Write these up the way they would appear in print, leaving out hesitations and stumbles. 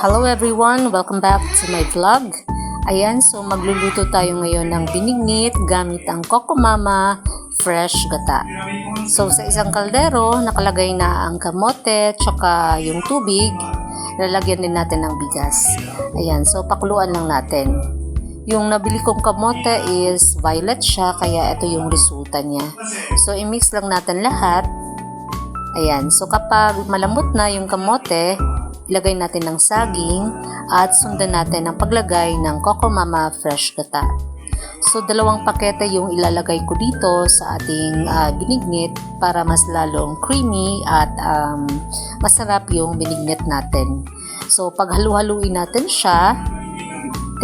Hello everyone! Welcome back to my vlog. Ayan, so magluluto tayo ngayon ng binignit gamit ang Coco Mama fresh gata. So sa isang kaldero, nakalagay na ang kamote tsaka yung tubig. Lalagyan din natin ng bigas. Ayan, so pakuluan lang natin. Yung nabili kong kamote is violet siya, kaya ito yung resulta niya. So i-mix lang natin lahat. Ayan, so kapag malambot na yung kamote, ilagay natin ng saging at sundan natin ang paglagay ng Coco Mama fresh gata. So 2 pakete yung ilalagay ko dito sa ating binignit para mas lalong creamy at masarap yung binignit natin. So pag halu-haluin natin siya,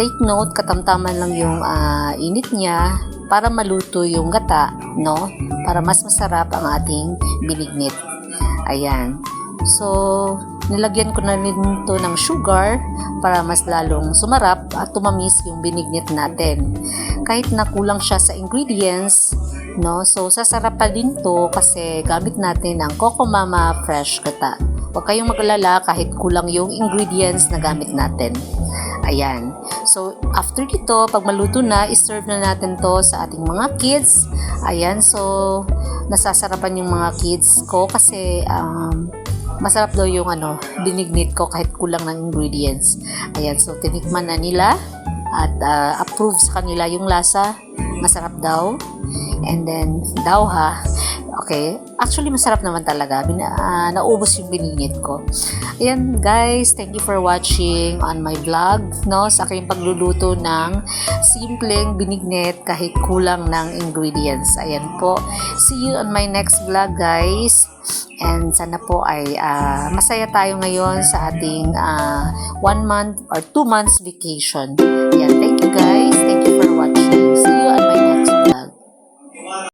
take note, katamtaman lang yung init niya para maluto yung gata, no? Para mas masarap ang ating binignit. Ayan. So, nilagyan ko na rin ito ng sugar para mas lalong sumarap at tumamis yung binignit natin. Kahit na kulang siya sa ingredients, no? So, sasarap pa din to kasi gamit natin ang Coco Mama fresh gata. Huwag kayong mag-alala kahit kulang yung ingredients na gamit natin. Ayan. So, after dito, pag maluto na, iserve na natin to sa ating mga kids. Ayan. So, nasasarapan yung mga kids ko kasi masarap daw yung binignit ko kahit kulang ng ingredients. Ayan, so tinikman na nila at approve sa kanila yung lasa. Masarap daw. And then, okay, actually masarap naman talaga. Naubos yung binignit ko. Ayan guys, thank you for watching on my vlog, no? Sa aking pagluluto ng simpleng binignit kahit kulang ng ingredients. Ayan po. See you on my next vlog guys. And sana po ay masaya tayo ngayon sa ating 1 month or 2 months vacation. Ayan, thank you guys. Thank you for watching. See you on my